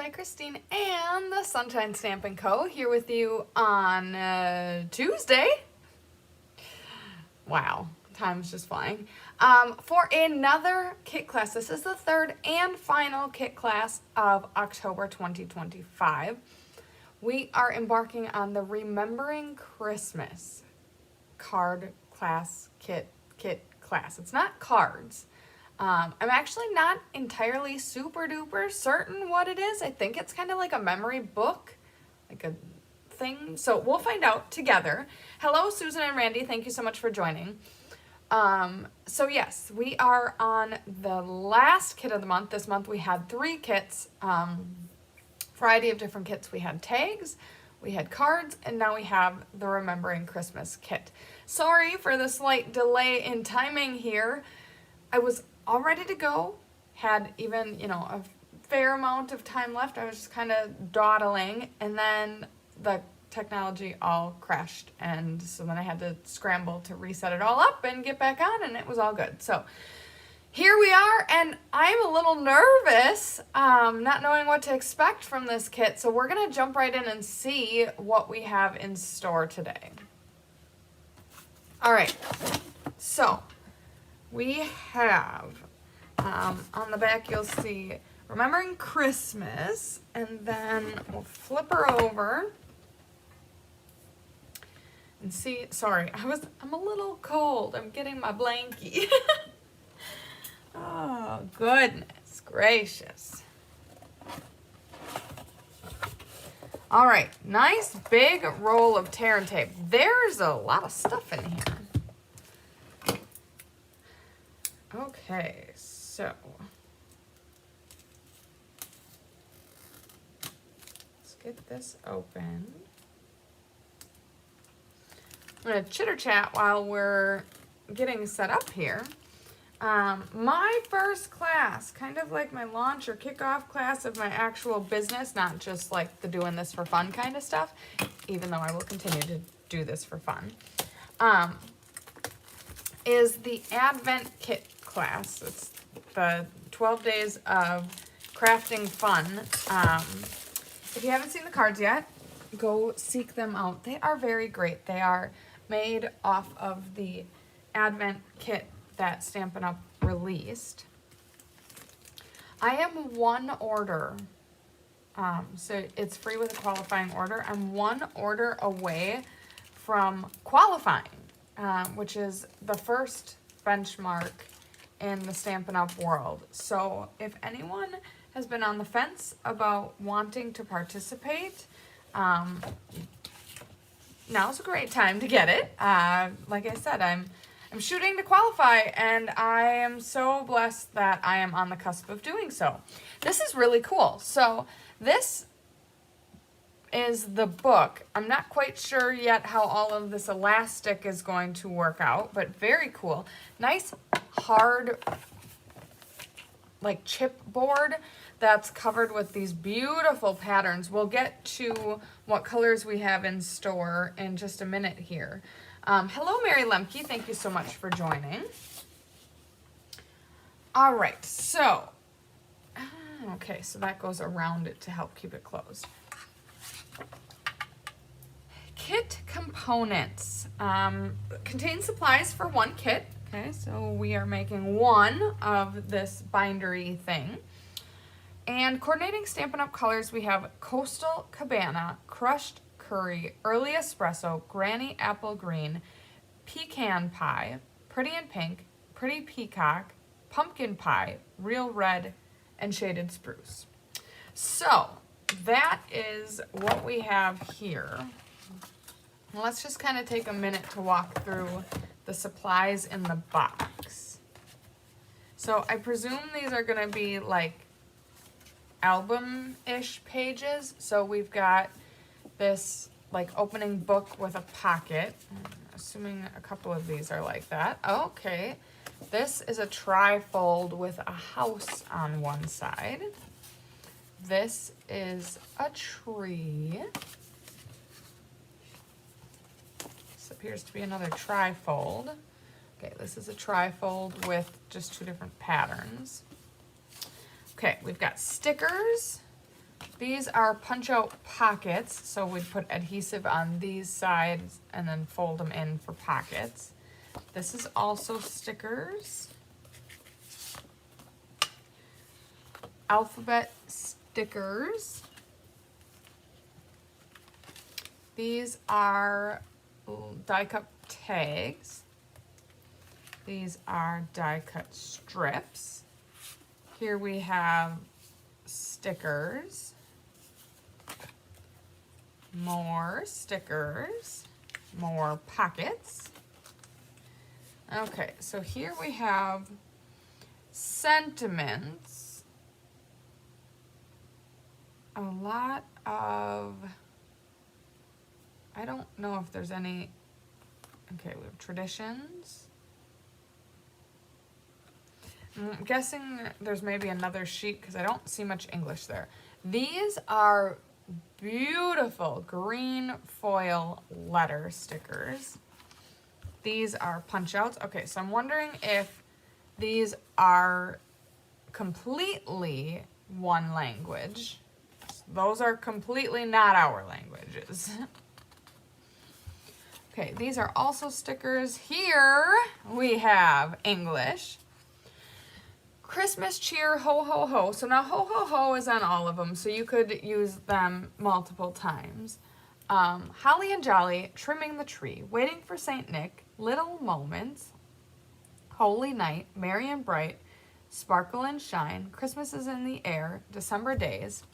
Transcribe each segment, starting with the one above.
by Christine and the Sunshine Stamp & Co. here with you on Tuesday. Wow, time's just flying. For another kit class. This is the third and final kit class of October 2025. We are embarking on the Remembering Christmas card class kit class. It's not cards. I'm actually not entirely super duper certain what it is. I think it's kind of like a memory book, like a thing. So we'll find out together. Hello, Susan and Randy. Thank you so much for joining. So yes, we are on the last kit of the month. This month we had 3 kits, variety of different kits. We had tags, we had cards, and now we have the Remembering Christmas kit. Sorry for the slight delay in timing here. I was all ready to go, had even, a fair amount of time left. I was just kind of dawdling, and then the technology all crashed, and so then I had to scramble to reset it all up and get back on, and it was all good. So here we are, and I'm a little nervous, not knowing what to expect from this kit, so we're going to jump right in and see what we have in store today. All right, so we have, on the back you'll see Remembering Christmas, and then we'll flip her over and see, sorry, I'm a little cold. I'm getting my blankie. Oh, goodness gracious. All right, nice big roll of tear and tape. There's a lot of stuff in here. Okay, so let's get this open. I'm going to chitter chat while we're getting set up here. My first class, kind of like my launch or kickoff class of my actual business, not just like the doing this for fun kind of stuff, even though I will continue to do this for fun, is the Advent Kit class. It's the 12 days of crafting fun. If you haven't seen the cards yet, go seek them out. They are very great. They are made off of the Advent Kit that Stampin' Up released. I am one order, so it's free with a qualifying order. I'm one order away from qualifying, which is the first benchmark in the Stampin' Up world. So if anyone has been on the fence about wanting to participate, now's a great time to get it. Like I said, I'm shooting to qualify, and I am so blessed that I am on the cusp of doing so. This is really cool. So this is the book. I'm not quite sure yet how all of this elastic is going to work out, but very cool. Nice hard like chipboard that's covered with these beautiful patterns. We'll get to what colors we have in store in just a minute here. Hello, Mary Lemke. Thank you so much for joining. All right, so, okay, so that goes around it to help keep it closed. Kit components. Contain supplies for one kit. Okay, so we are making one of this bindery thing. And coordinating Stampin' Up! Colors, we have Coastal Cabana, Crushed Curry, Early Espresso, Granny Apple Green, Pecan Pie, Pretty in Pink, Pretty Peacock, Pumpkin Pie, Real Red, and Shaded Spruce. So that is what we have here. Let's just kind of take a minute to walk through the supplies in the box. So I presume these are going to be like album-ish pages. So we've got this like opening book with a pocket. Assuming a couple of these are like that. Okay. This is a tri-fold with a house on one side. This is a tree. This appears to be another tri-fold. Okay, this is a tri-fold with just 2 different patterns. Okay, we've got stickers, These are punch-out pockets, so we'd put adhesive on these sides and then fold them in for pockets. This is also stickers. Alphabet stickers. These are die cut tags. These are die cut strips. Here we have stickers. More stickers. More pockets. Okay, so here we have sentiments. A lot of, I don't know if there's any, okay, we have traditions. I'm guessing there's maybe another sheet because I don't see much English there. These are beautiful green foil letter stickers. These are punch outs. Okay, so I'm wondering if these are completely one language. Those are completely not our languages. Okay, these are also stickers. Here we have English. Christmas cheer, ho, ho, ho. So now ho, ho, ho is on all of them, so you could use them multiple times. Holly and jolly, trimming the tree, waiting for Saint Nick, little moments, holy night, merry and bright, sparkle and shine, Christmas is in the air, December days,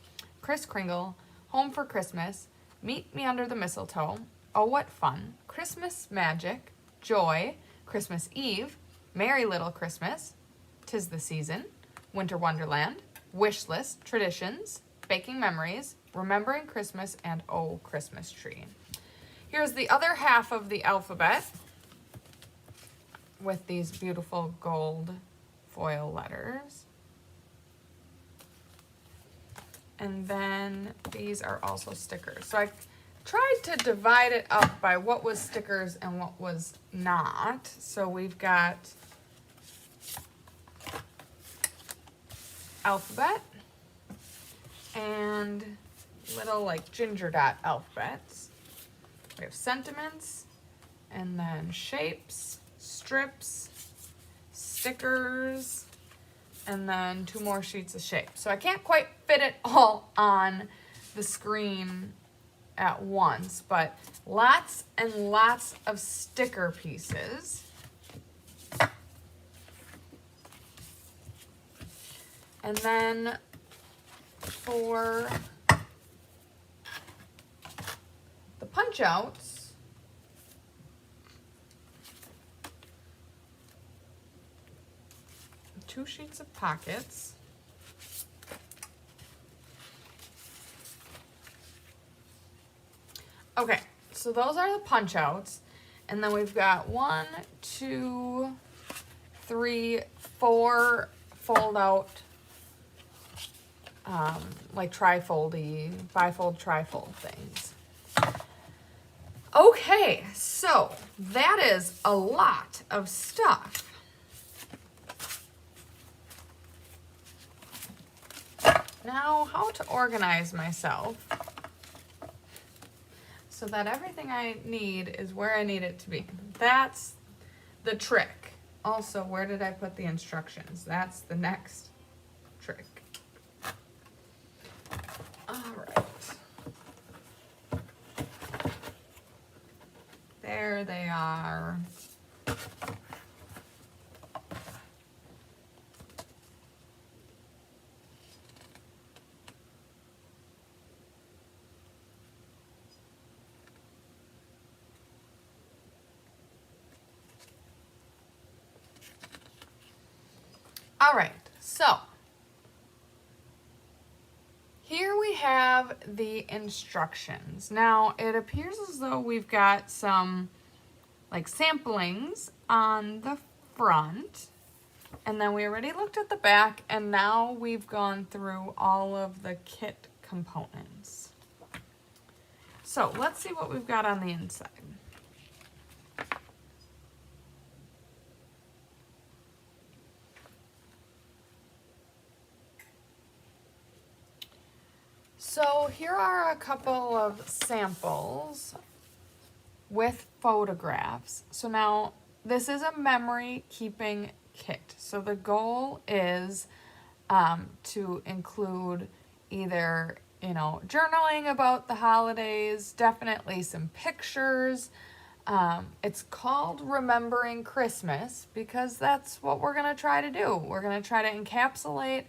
Kris Kringle, home for Christmas, meet me under the mistletoe, oh what fun, Christmas magic, joy, Christmas Eve, merry little Christmas, 'tis the season, winter wonderland, wish list, traditions, baking memories, remembering Christmas, and oh Christmas tree. Here's the other half of the alphabet with these beautiful gold foil letters. And then these are also stickers. So I tried to divide it up by what was stickers and what was not. So we've got alphabet and little like ginger dot alphabets. We have sentiments and then shapes, strips, stickers, and then 2 more sheets of shape. So I can't quite fit it all on the screen at once, but lots and lots of sticker pieces. And then for the punch outs, two sheets of pockets. Okay, so those are the punch outs. And then we've got 1, 2, 3, 4 fold out like trifoldy, bifold, trifold things. Okay, so that is a lot of stuff. Now, how to organize myself so that everything I need is where I need it to be. That's the trick. Also, where did I put the instructions? That's the next trick. All right. There they are. All right, so here we have the instructions. Now, it appears as though we've got some like samplings on the front, and then we already looked at the back, and now we've gone through all of the kit components. So let's see what we've got on the inside. So here are a couple of samples with photographs. So now this is a memory keeping kit. So the goal is to include either, journaling about the holidays, definitely some pictures. It's called Remembering Christmas because that's what we're going to try to do. We're going to try to encapsulate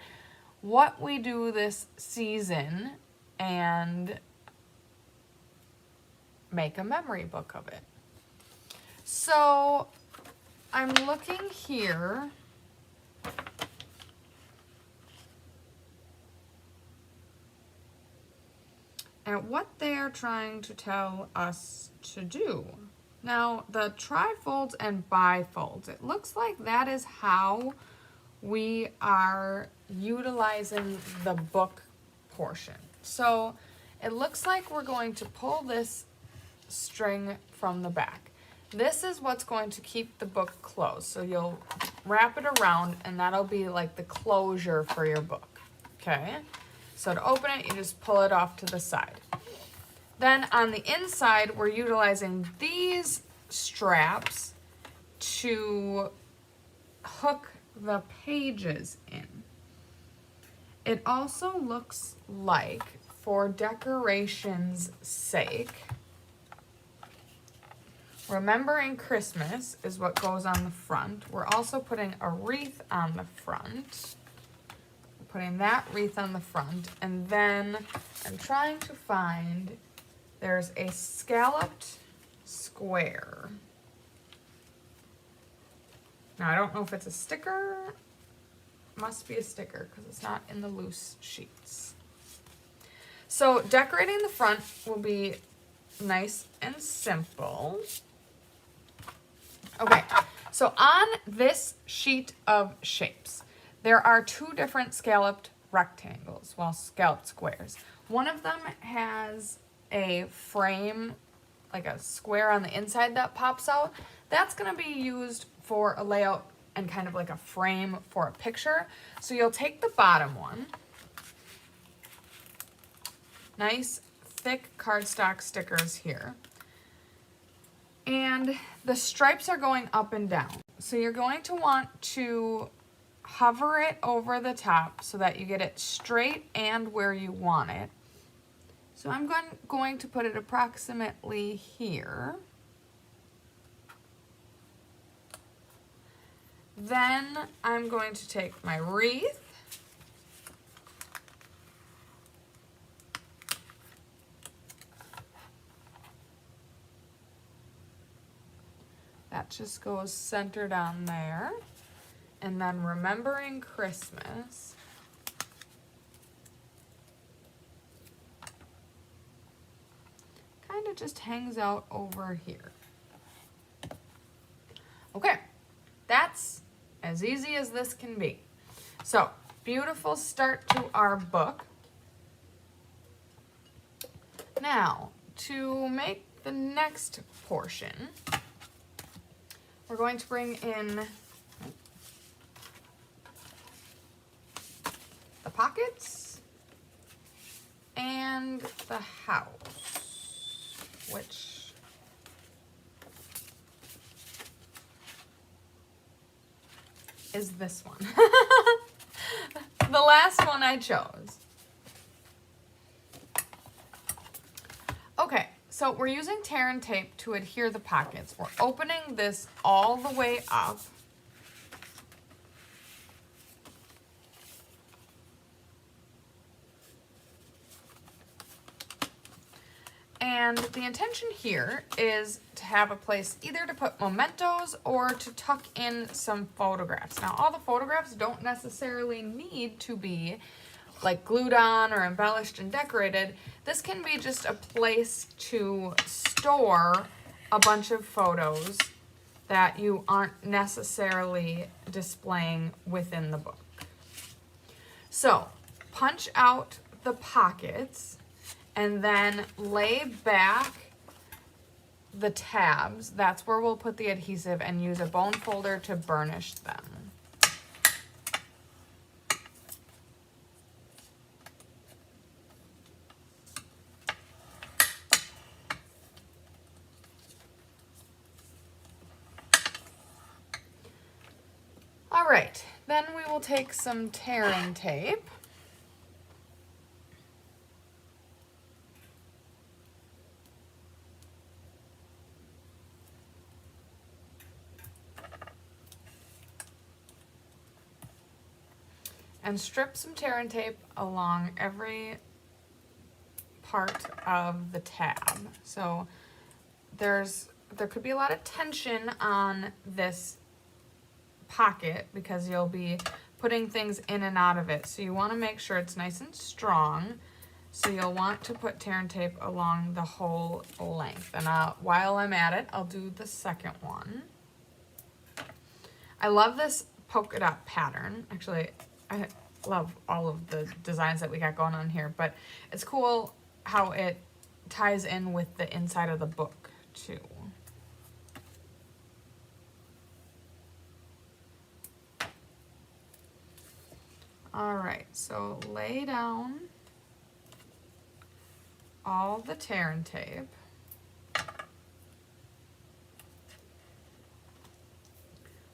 what we do this season and make a memory book of it. So I'm looking here at what they're trying to tell us to do. Now, the trifolds and bifolds, it looks like that is how we are utilizing the book portion. So it looks like we're going to pull this string from the back. This is what's going to keep the book closed. So you'll wrap it around and that'll be like the closure for your book. Okay? So to open it, you just pull it off to the side. Then on the inside, we're utilizing these straps to hook the pages in. It also looks like, for decoration's sake, Remembering Christmas is what goes on the front. We're also putting a wreath on the front. Putting that wreath on the front, and then I'm trying to find, there's a scalloped square. Now I don't know if it's a sticker. Must be a sticker because it's not in the loose sheets. So decorating the front will be nice and simple. Okay, so on this sheet of shapes, there are two different scalloped rectangles, scalloped squares. One of them has a frame, like a square on the inside that pops out. That's gonna be used for a layout and kind of like a frame for a picture. So you'll take the bottom one, nice thick cardstock stickers here, and the stripes are going up and down. So you're going to want to hover it over the top so that you get it straight and where you want it. So I'm going to put it approximately here. Then I'm going to take my wreath that just goes centered on there. And then Remembering Christmas kind of just hangs out over here. Okay, that's as easy as this can be. So, beautiful start to our book. Now, to make the next portion, we're going to bring in the pockets and the house, which is this one. The last one I chose. Okay, so we're using tear and tape to adhere the pockets. We're opening this all the way up. And the intention here is to have a place either to put mementos or to tuck in some photographs. Now, all the photographs don't necessarily need to be like glued on or embellished and decorated. This can be just a place to store a bunch of photos that you aren't necessarily displaying within the book. So, punch out the pockets and then lay back the tabs. That's where we'll put the adhesive and use a bone folder to burnish them. right, then we will take some tearing tape. And strip some tearing tape along every part of the tab. So there could be a lot of tension on this pocket because you'll be putting things in and out of it. So you want to make sure it's nice and strong. So you'll want to put tearing tape along the whole length. And while I'm at it, I'll do the second one. I love this polka dot pattern. Actually, I love all of the designs that we got going on here, but it's cool how it ties in with the inside of the book too. All right, so lay down all the tearing tape.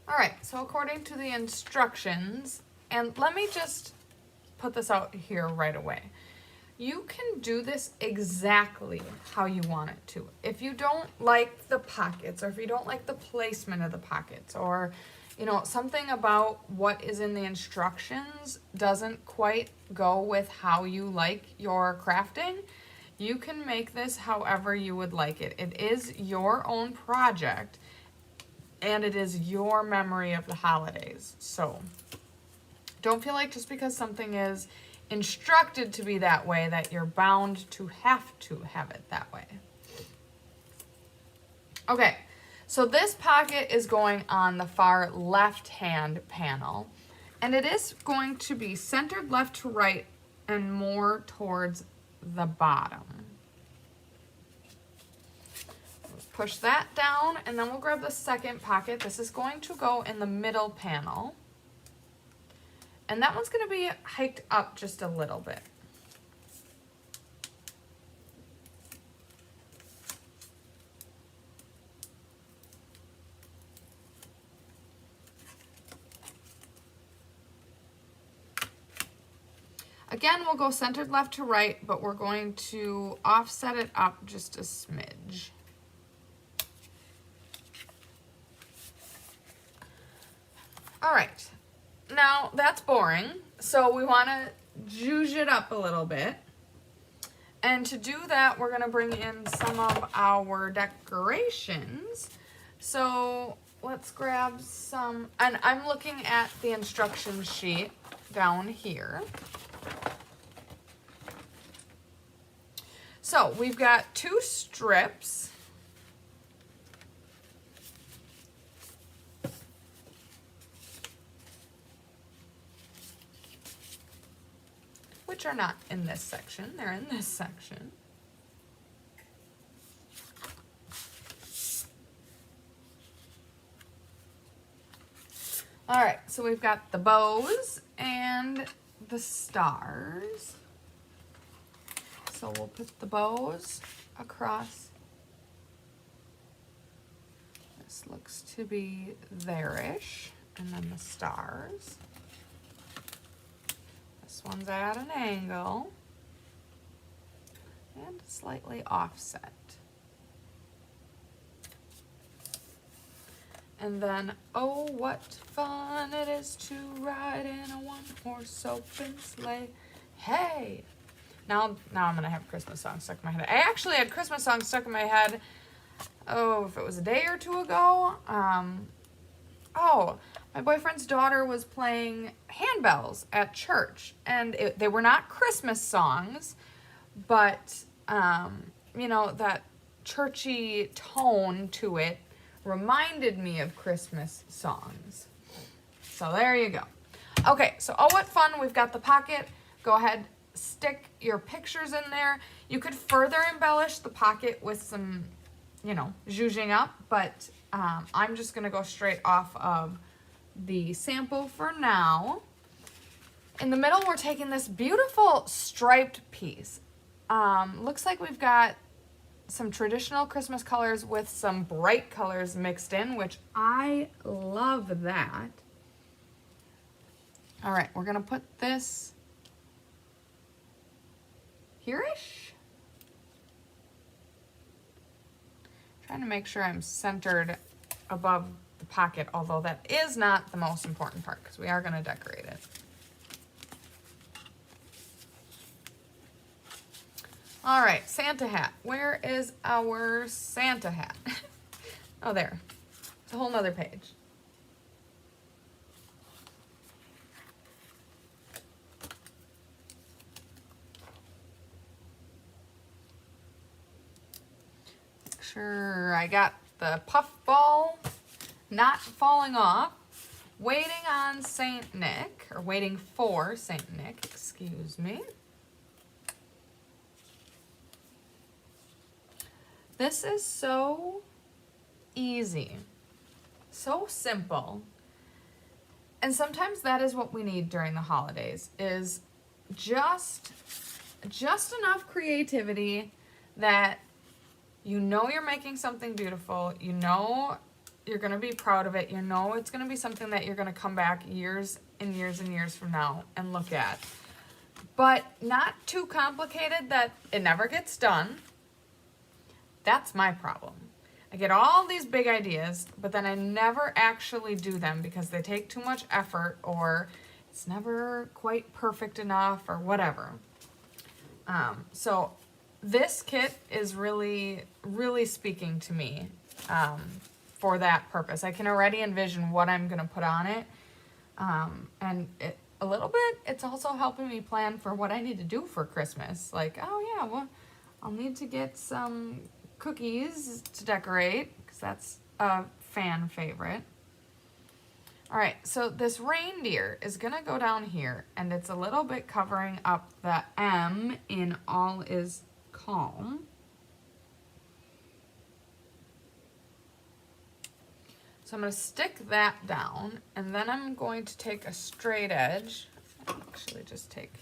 All right, so according to the instructions, and let me just put this out here right away. You can do this exactly how you want it to. If you don't like the pockets, or if you don't like the placement of the pockets, or something about what is in the instructions doesn't quite go with how you like your crafting, you can make this however you would like it. It is your own project, and it is your memory of the holidays. So don't feel like just because something is instructed to be that way that you're bound to have it that way. Okay, so this pocket is going on the far left-hand panel, and it is going to be centered left to right and more towards the bottom. Let's push that down, and then we'll grab the second pocket. This is going to go in the middle panel. And that one's going to be hiked up just a little bit. Again, we'll go centered left to right, but we're going to offset it up just a smidge. All right. Now, that's boring, so we want to zhuzh it up a little bit. And to do that, we're going to bring in some of our decorations. So let's grab some, and I'm looking at the instruction sheet down here. So we've got 2 strips. Which are not in this section, they're in this section. All right, so we've got the bows and the stars. So we'll put the bows across. This looks to be there-ish, and then the stars. This one's at an angle and slightly offset. And then, oh, what fun it is to ride in a one-horse open sleigh. Hey! Now I'm going to have Christmas songs stuck in my head. I actually had Christmas songs stuck in my head, if it was a day or 2 ago. My boyfriend's daughter was playing handbells at church, and they were not Christmas songs, but, that churchy tone to it reminded me of Christmas songs. So there you go. Okay, so oh, what fun. We've got the pocket. Go ahead, stick your pictures in there. You could further embellish the pocket with some, zhuzhing up, but I'm just going to go straight off of the sample for now. In the middle, we're taking this beautiful striped piece. Looks like we've got some traditional Christmas colors with some bright colors mixed in, which I love that. All right, we're gonna put this here-ish. Trying to make sure I'm centered above the pocket, although that is not the most important part because we are gonna decorate it. All right, Santa hat. Where is our Santa hat? Oh, there. It's a whole nother page. Make sure I got the puff ball not falling off. Waiting on Saint Nick, or waiting for Saint Nick, excuse me. This is so easy, so simple. And sometimes that is what we need during the holidays, is just enough creativity that you know you're making something beautiful, you know you're gonna be proud of it, you know it's gonna be something that you're gonna come back years and years and years from now and look at. But not too complicated that it never gets done. That's my problem. I get all these big ideas, but then I never actually do them because they take too much effort, or it's never quite perfect enough, or whatever. So this kit is really, really speaking to me for that purpose. I can already envision what I'm gonna put on it. And a little bit, it's also helping me plan for what I need to do for Christmas. Like, oh yeah, well, I'll need to get some cookies to decorate because that's a fan favorite. All right, so this reindeer is gonna go down here, and it's a little bit covering up the M in all is calm. So I'm gonna stick that down, and then I'm going to take a straight edge. Actually, just take.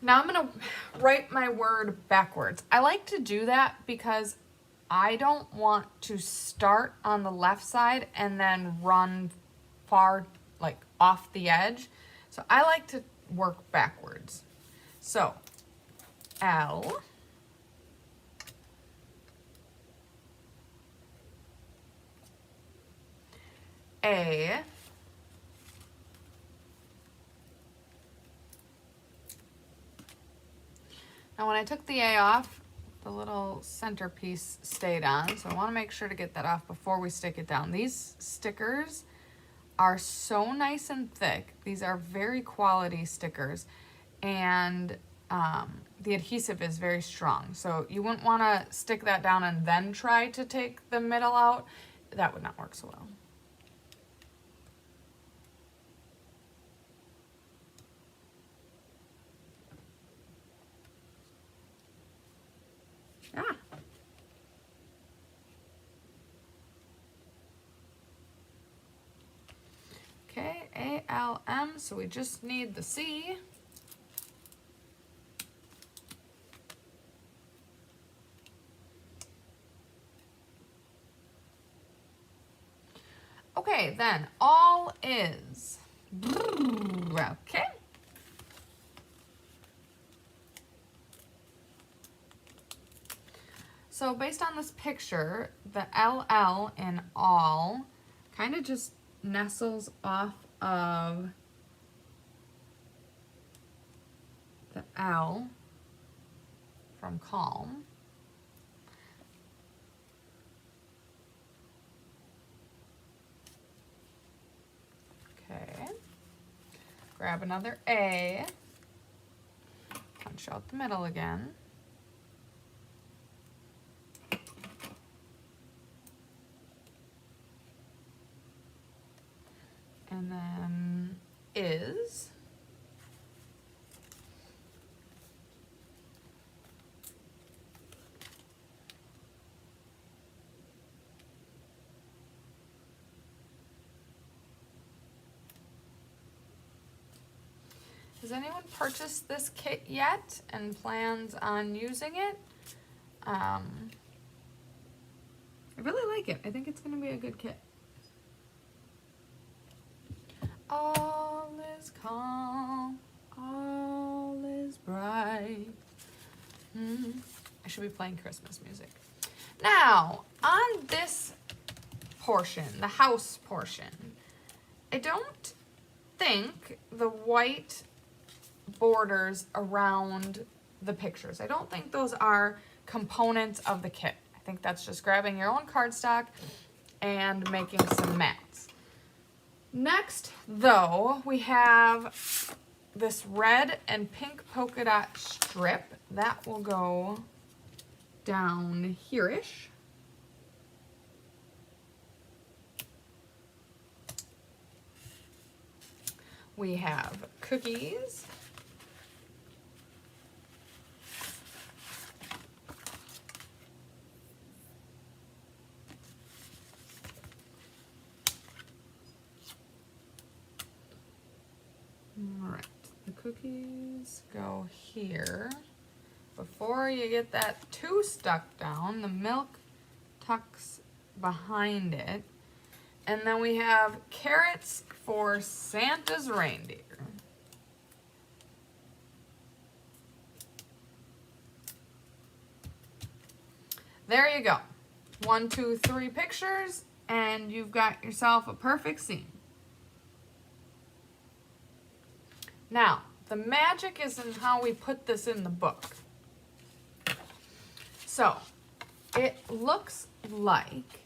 Now I'm gonna write my word backwards. I like to do that because I don't want to start on the left side and then run far, like off the edge. So I like to work backwards. So L, A, now when I took the A off, the little centerpiece stayed on, so I want to make sure to get that off before we stick it down. These stickers are so nice and thick. These are very quality stickers, and the adhesive is very strong. So you wouldn't want to stick that down and then try to take the middle out. That would not work so well. Ah. Okay, A-L-M, so we just need the C. Okay, then all is. Okay. So based on this picture, the LL in all kind of just nestles off of the L from calm. Okay. Grab another A. Punch out the middle again. And then is. Has anyone purchased this kit yet and plans on using it? I really like it. I think it's going to be a good kit. All is calm, all is bright. I should be playing Christmas music. Now, on this portion, the house portion, I don't think the white borders around the pictures, I don't think those are components of the kit. I think that's just grabbing your own cardstock and making some mats. Next, though, we have this red and pink polka dot strip that will go down here-ish. We have cookies. All right, the cookies go here. Before you get that too stuck down, the milk tucks behind it. And then we have carrots for Santa's reindeer. There you go. 1, 2, 3 pictures, and you've got yourself a perfect scene. Now, the magic is in how we put this in the book. So, it looks like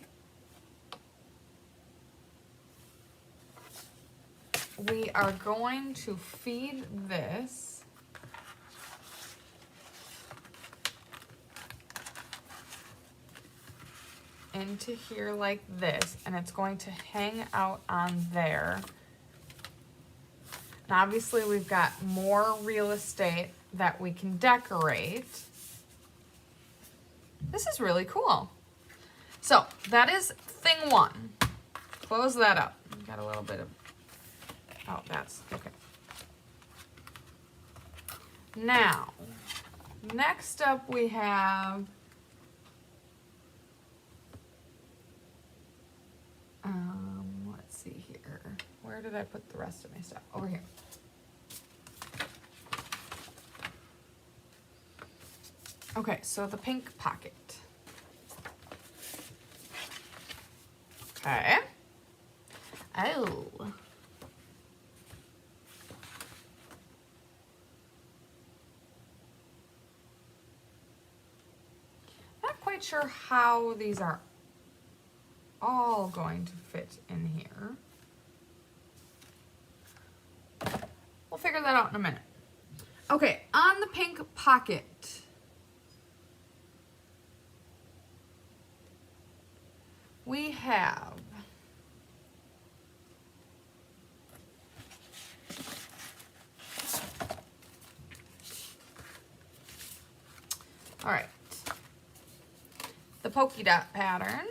we are going to feed this into here like this, and it's going to hang out on there. And obviously we've got more real estate that we can decorate. This is really cool. So that is thing 1. Close that up. Got a little bit of, oh, that's, okay. Now, next up we have, let's see here. Where did I put the rest of my stuff? Over here. Okay, so the pink pocket. Okay. Oh. Not quite sure how these are all going to fit in here. We'll figure that out in a minute. Okay, on the pink pocket, we have all right, the polka dot pattern.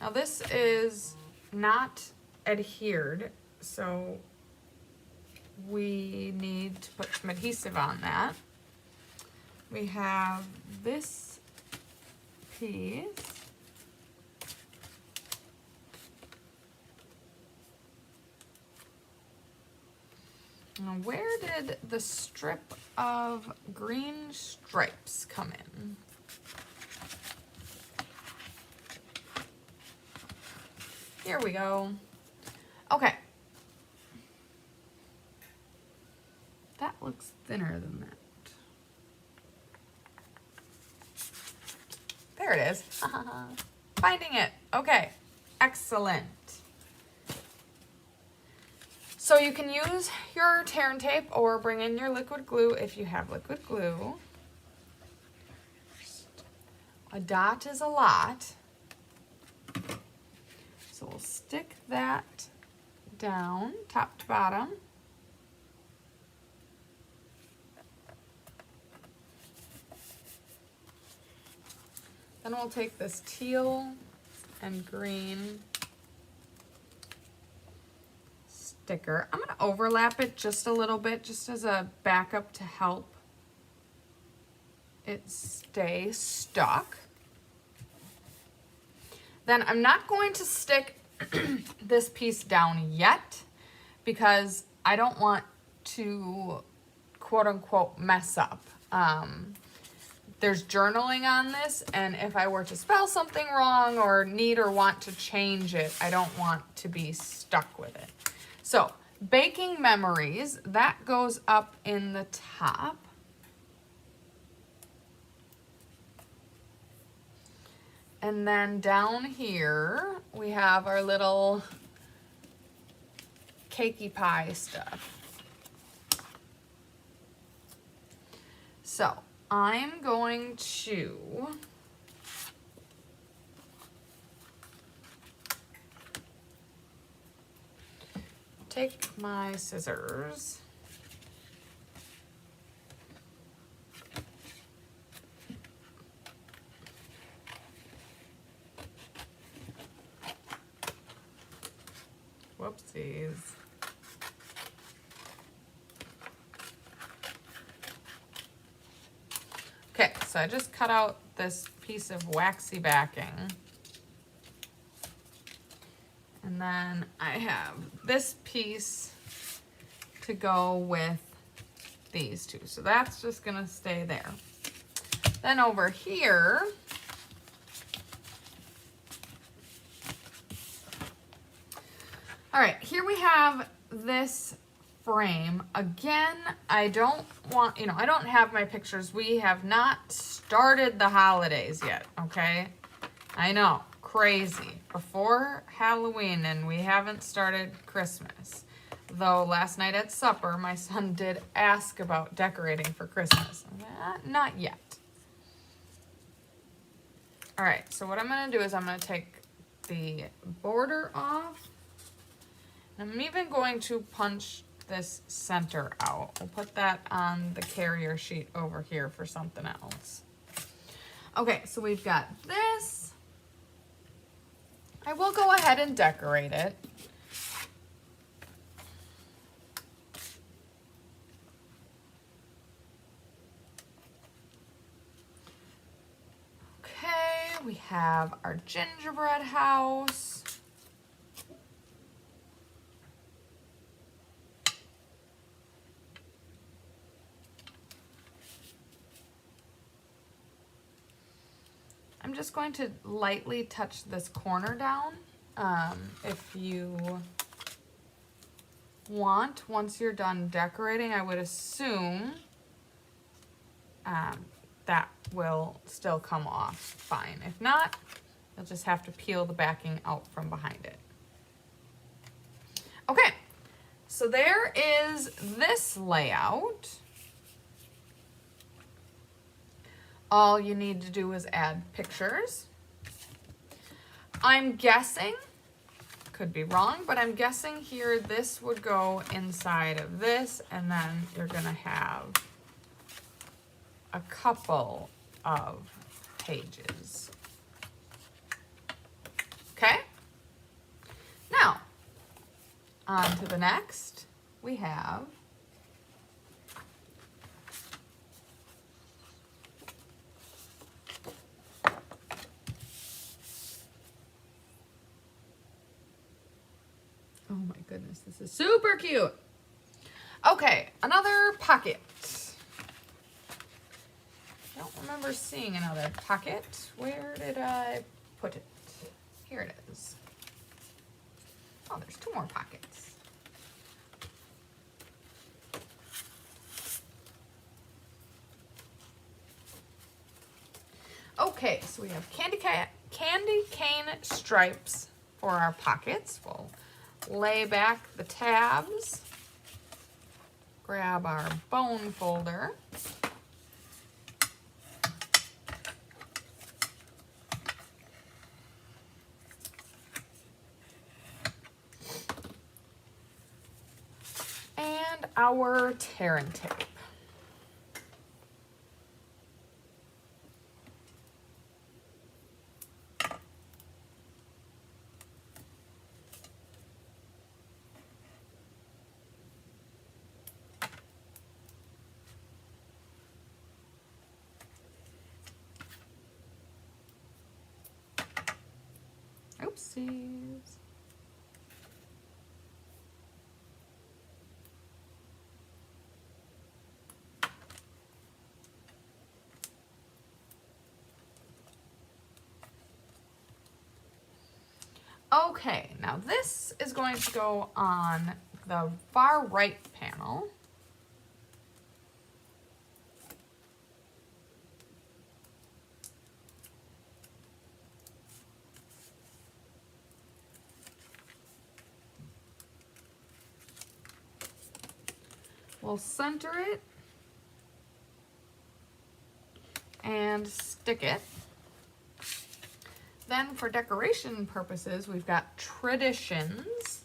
Now this is not adhered, so we need to put some adhesive on that. We have this piece. Now where did the strip of green stripes come in? Here we go. Okay. That looks thinner than that. There it is. Finding it. Okay. Excellent. So you can use your tear and tape or bring in your liquid glue if you have liquid glue. A dot is a lot. So we'll stick that down, top to bottom. Then we'll take this teal and green sticker. I'm going to overlap it just a little bit, just as a backup to help it stay stuck. Then I'm not going to stick this piece down yet because I don't want to quote unquote mess up. There's journaling on this, and if I were to spell something wrong or need or want to change it, I don't want to be stuck with it. So, baking memories, that goes up in the top. And then down here, we have our little cakey pie stuff. So, I'm going to take my scissors whoopsies. Okay, so I just cut out this piece of waxy backing. And then I have this piece to go with these two. So that's just gonna stay there. Then over here, all right, here we have this frame. Again, I don't want, I don't have my pictures. We have not started the holidays yet, okay? I know, crazy. Before Halloween and we haven't started Christmas. Though last night at supper, my son did ask about decorating for Christmas. Not yet. All right, so what I'm gonna do is I'm gonna take the border off. I'm even going to punch this center out. We'll put that on the carrier sheet over here for something else. Okay, so we've got this. I will go ahead and decorate it. Okay, we have our gingerbread house. I'm just going to lightly touch this corner down. If you want, once you're done decorating, I would assume that will still come off fine. If not, you'll just have to peel the backing out from behind it. Okay, so there is this layout. All you need to do is add pictures. I'm guessing, could be wrong, but I'm guessing here this would go inside of this, and then you're gonna have a couple of pages. Okay? Now, on to the next. We have oh my goodness, this is super cute. Okay, another pocket. I don't remember seeing another pocket. Where did I put it? Here it is. Oh, there's two more pockets. Okay, so we have candy cane stripes for our pockets. We'll lay back the tabs, grab our bone folder, and our tear and tape. Oopsies. Okay, now this is going to go on the far right panel. We'll center it and stick it. Then for decoration purposes, we've got traditions.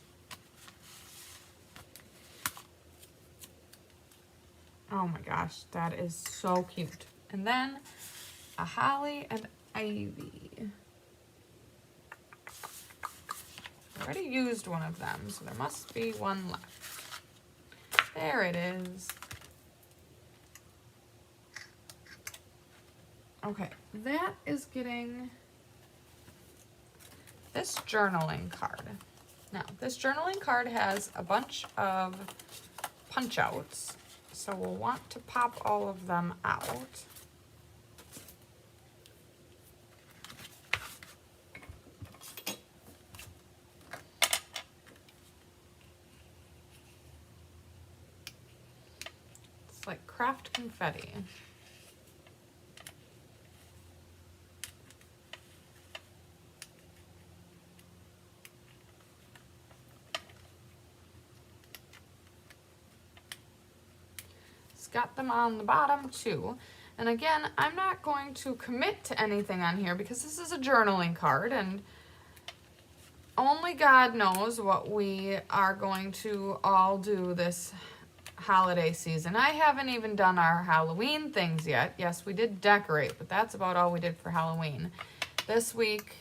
Oh my gosh, that is so cute. And then a holly and ivy. I already used one of them, so there must be one left. There it is. Okay, that is getting this journaling card. Now, this journaling card has a bunch of punch outs, so we'll want to pop all of them out. It's like craft confetti. Got them on the bottom too. And again, I'm not going to commit to anything on here because this is a journaling card and only God knows what we are going to all do this holiday season. I haven't even done our Halloween things yet. Yes, we did decorate, but that's about all we did for Halloween. This week,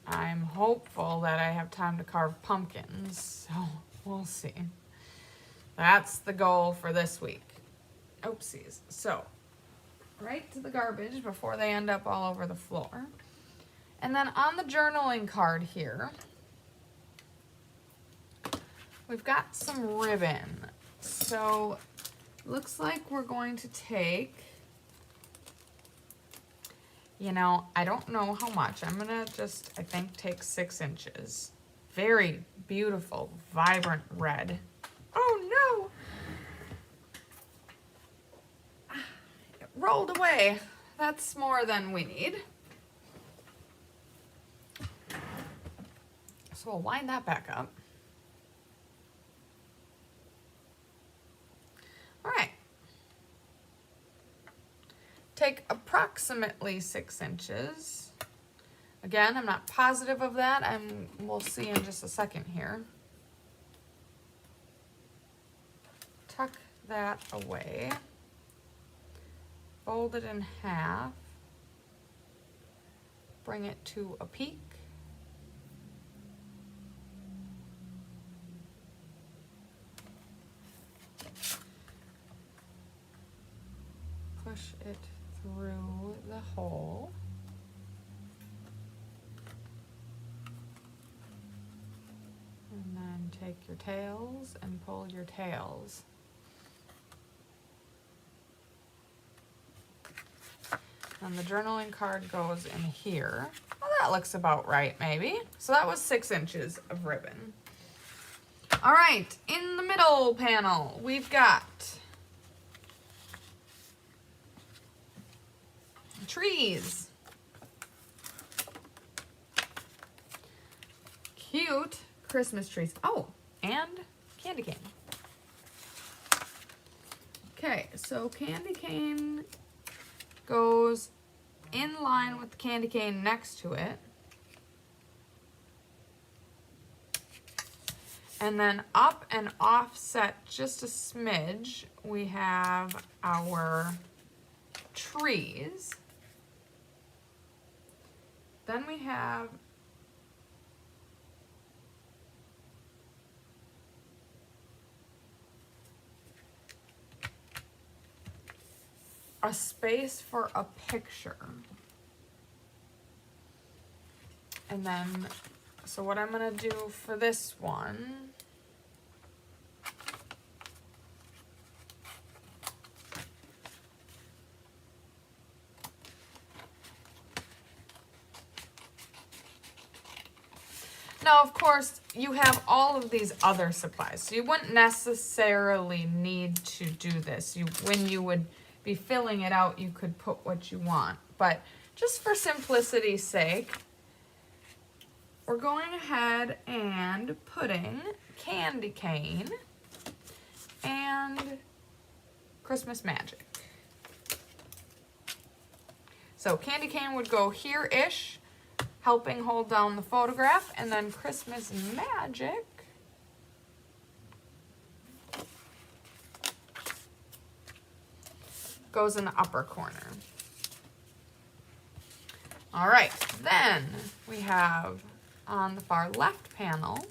I'm hopeful that I have time to carve pumpkins, so we'll see. That's the goal for this week. Oopsies. So, right to the garbage before they end up all over the floor. And then on the journaling card here, we've got some ribbon. So, looks like we're going to take, you know, I don't know how much. I'm going to just, I think, take 6 inches. Very beautiful, vibrant red. Oh no! Rolled away. That's more than we need. So we'll wind that back up. All right. Take approximately 6 inches. Again, I'm not positive of that. We'll see in just a second here. Tuck that away. Fold it in half, bring it to a peak, push it through the hole, and then take your tails and pull your tails. And the journaling card goes in here. Well, that looks about right, maybe. So that was 6 inches of ribbon. All right, in the middle panel, we've got trees. Cute Christmas trees. Oh, and candy cane. Okay, so candy cane goes in line with the candy cane next to it. And then up and offset just a smidge, we have our trees. Then we have a space for a picture. And then So what I'm gonna do for this one, now of course you have all of these other supplies, so you wouldn't necessarily need to do this. When you would be filling it out, you could put what you want, but just for simplicity's sake, we're going ahead and putting candy cane and Christmas magic. So candy cane would go here-ish, helping hold down the photograph, and then Christmas magic goes in the upper corner. All right, then we have on the far left panel,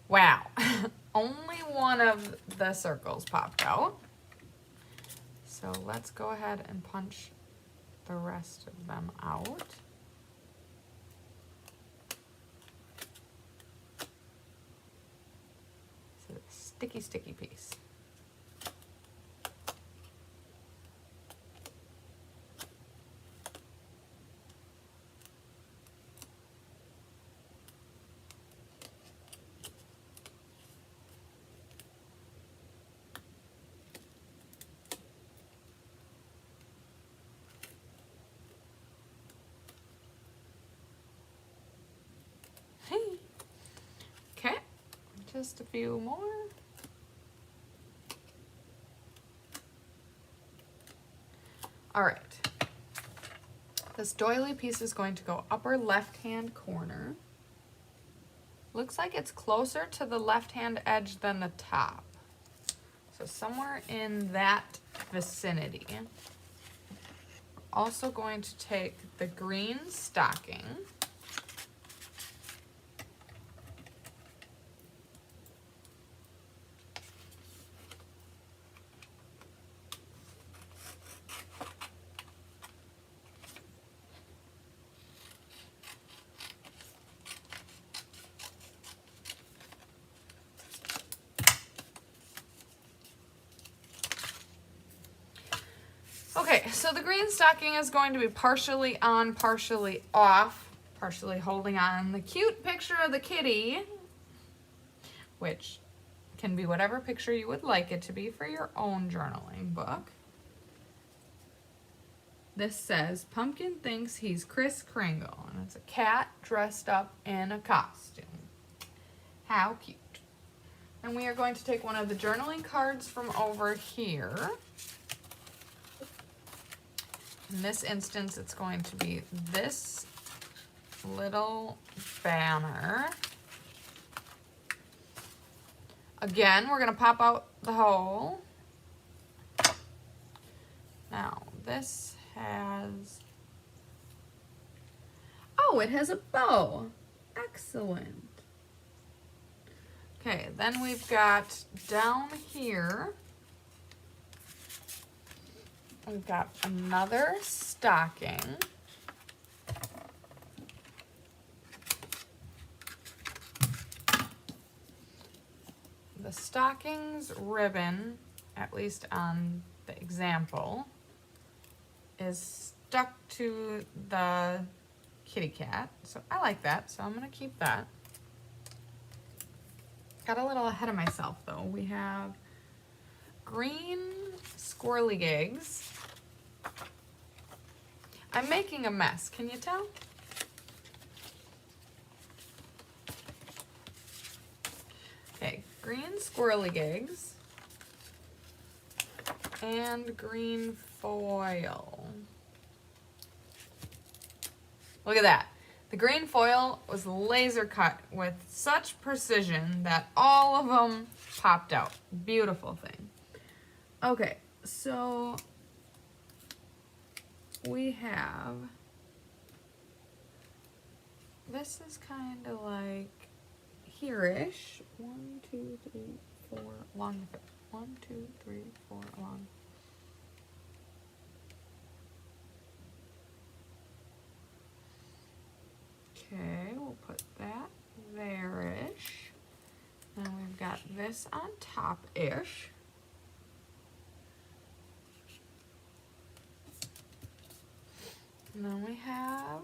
wow, only one of the circles popped out. So let's go ahead and punch the rest of them out. It's a sticky, sticky piece. Okay, just a few more. All right, this doily piece is going to go upper left-hand corner. Looks like it's closer to the left-hand edge than the top. So somewhere in that vicinity. Also going to take the green stocking. Okay, so the green stocking is going to be partially on, partially off, partially holding on the cute picture of the kitty, which can be whatever picture you would like it to be for your own journaling book. This says, Pumpkin thinks he's Kris Kringle, and it's a cat dressed up in a costume. How cute. And we are going to take one of the journaling cards from over here. In this instance, it's going to be this little banner. Again, we're going to pop out the hole. Now, this has... oh, it has a bow. Excellent. Okay, then we've got down here, we've got another stocking. The stocking's ribbon, at least on the example, is stuck to the kitty cat. So I like that, so I'm gonna keep that. Got a little ahead of myself though. We have green squirrely gigs. I'm making a mess, can you tell? Okay, green squirrely gigs and green foil. Look at that. The green foil was laser cut with such precision that all of them popped out. Beautiful thing. Okay, so we have, this is kind of like here-ish. 1, 2, 3, 4 along the 1, 2, 3, 4 along. Okay, we'll put that there-ish. Then we've got this on top-ish. And then we have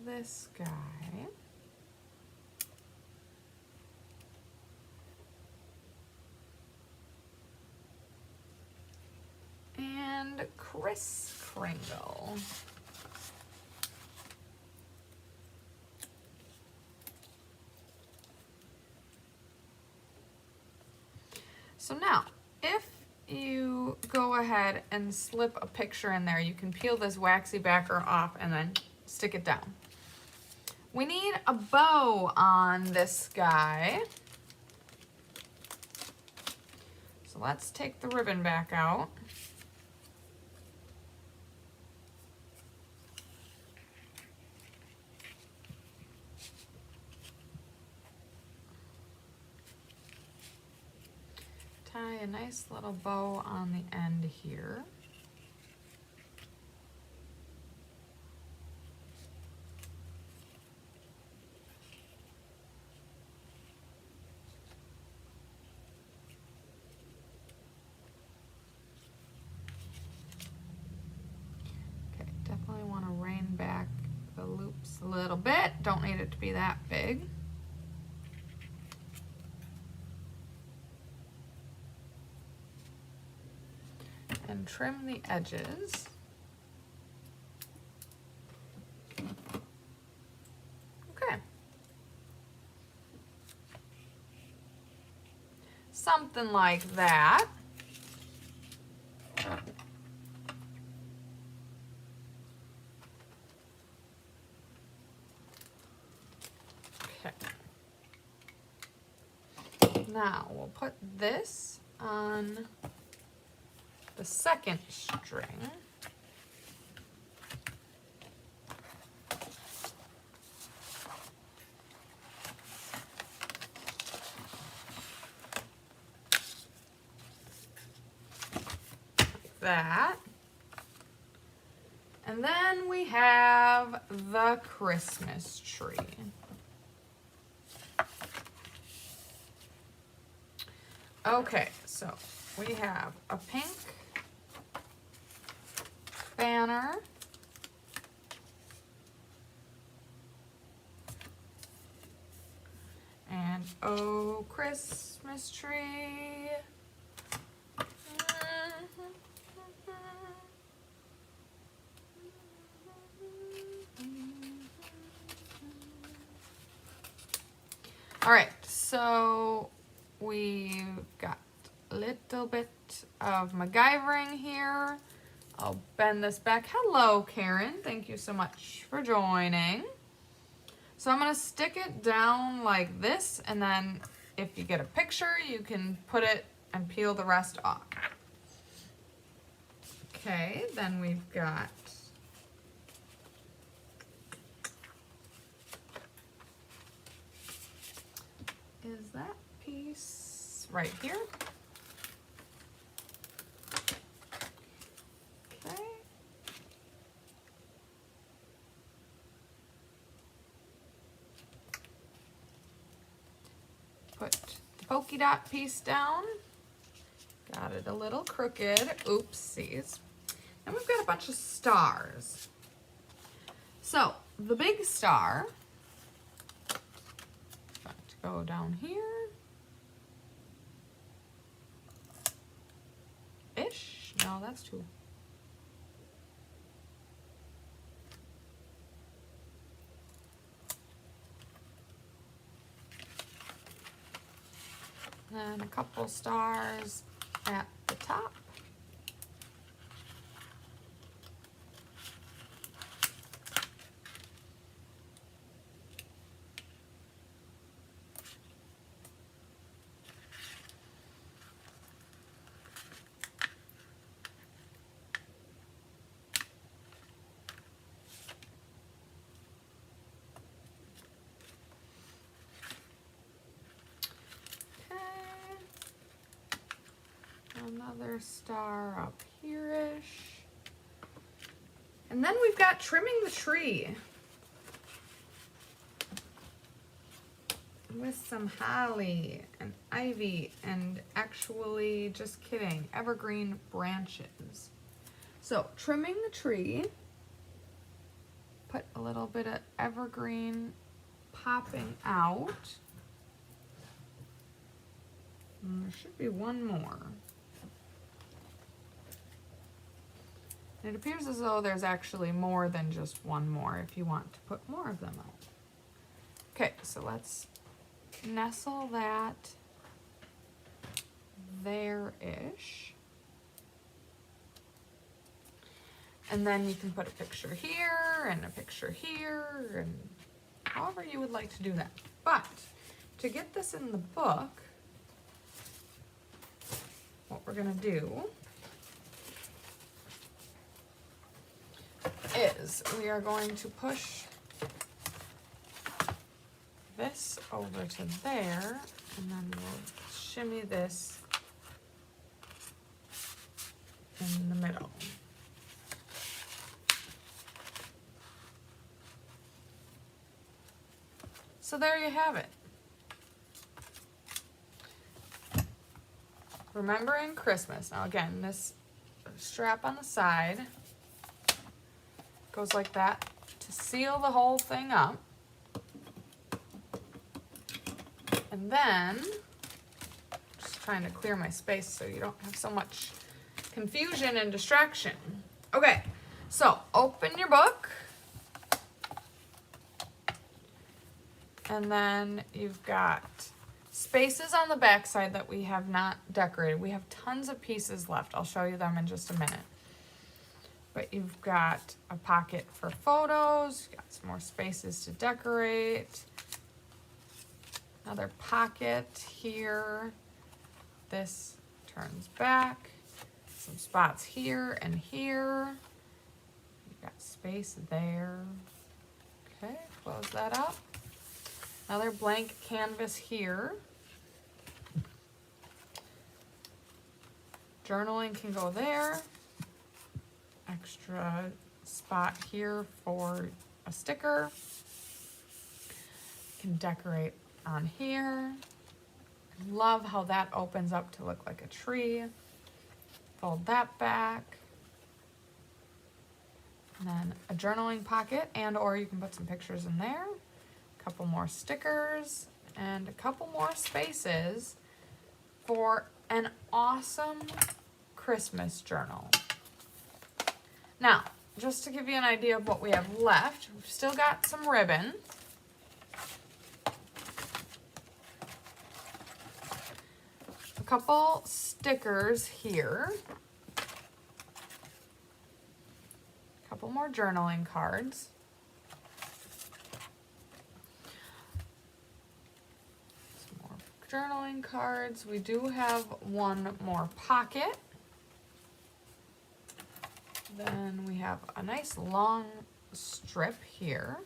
this guy. And Kris Kringle. So now, if you go ahead and slip a picture in there, you can peel this waxy backer off and then stick it down. We need a bow on this guy. So let's take the ribbon back out. Tie a nice little bow on the end here. Okay, definitely want to rein back the loops a little bit. Don't need it to be that big. And trim the edges. Okay. Something like that. Okay. Now we'll put this on the second string. Like that. And then we have the Christmas tree. Okay, so we have a pink banner, and oh, Christmas tree. All right, so we've got a little bit of MacGyvering here. I'll bend this back. Hello, Karen. Thank you so much for joining. So I'm going to stick it down like this, and then if you get a picture, you can put it and peel the rest off. Okay, then we've got is that piece right here. Okay. Put the polka dot piece down. Got it a little crooked. Oopsies. And we've got a bunch of stars. So the big star, got to go down here. Ish. No, that's too. And a couple stars at the top. Another star up here-ish. And then we've got trimming the tree. with some holly and ivy and actually, just kidding, evergreen branches. So trimming the tree, put a little bit of evergreen popping out. And there should be one more. It appears as though there's actually more than just one more if you want to put more of them out. Okay, so let's nestle that there-ish. And then you can put a picture here and a picture here and however you would like to do that. But to get this in the book, what we're gonna do is we are going to push this over to there, and then we'll shimmy this in the middle. So there you have it. Remembering Christmas. Now again, this strap on the side goes like that to seal the whole thing up. And then, just trying to clear my space so you don't have so much confusion and distraction. Okay, so open your book. And then you've got spaces on the back side that we have not decorated. We have tons of pieces left. I'll show you them in just a minute. But you've got a pocket for photos, you've got some more spaces to decorate. Another pocket here. This turns back. Some spots here and here. You've got space there. Okay, close that up. Another blank canvas here. Journaling can go there. Extra spot here for a sticker. You can decorate on here. I love how that opens up to look like a tree. Fold that back. And then a journaling pocket, and or you can put some pictures in there. A couple more stickers and a couple more spaces for an awesome Christmas journal. Now, just to give you an idea of what we have left, we've still got some ribbon. A couple stickers here. A couple more journaling cards. Some more journaling cards. We do have one more pocket. Then we have a nice long strip here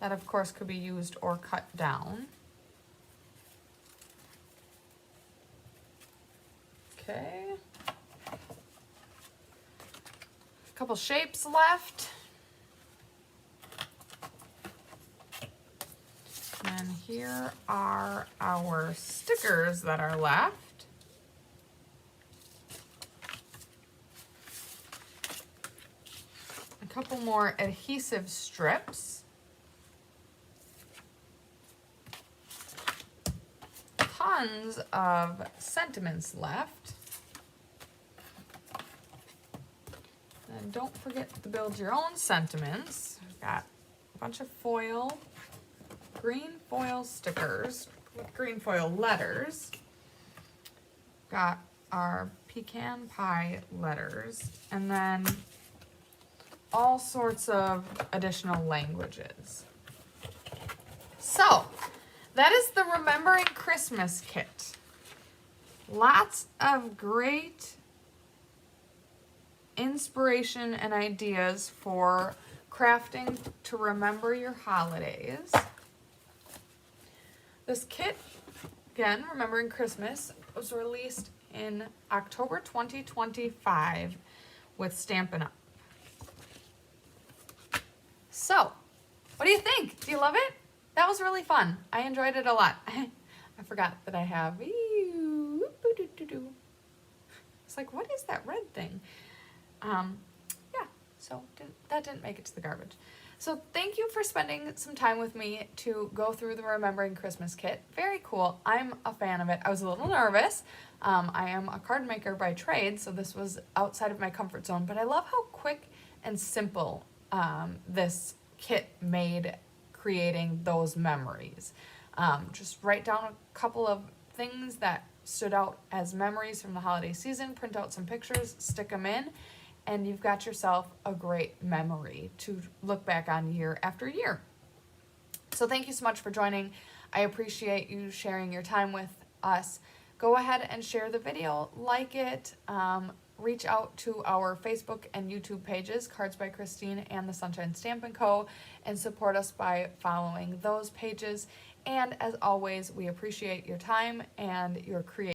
that of course could be used or cut down. Okay. A couple shapes left. And here are our stickers that are left. Couple more adhesive strips. Tons of sentiments left. And don't forget to build your own sentiments. We've got a bunch of foil, green foil stickers with green foil letters. Got our pecan pie letters, and then all sorts of additional languages. So, that is the Remembering Christmas kit. Lots of great inspiration and ideas for crafting to remember your holidays. This kit, again, Remembering Christmas, was released in October 2025 with Stampin' Up. So, what do you think? Do you love it? that was really fun. I enjoyed it a lot. I forgot that I have, it's like, what is that red thing? Yeah, so that didn't make it to the garbage. So thank you for spending some time with me to go through the Remembering Christmas kit. Very cool. I'm a fan of it. I was a little nervous. I am a card maker by trade, so this was outside of my comfort zone, but I love how quick and simple this kit made creating those memories. Just write down a couple of things that stood out as memories from the holiday season, print out some pictures, stick them in, and you've got yourself a great memory to look back on year after year. So thank you so much for joining. I appreciate you sharing your time with us. Go ahead and share the video, like it, reach out to our Facebook and YouTube pages, Cards by Christine and the Sunshine Stamp & Co., and support us by following those pages. And as always, we appreciate your time and your creativity.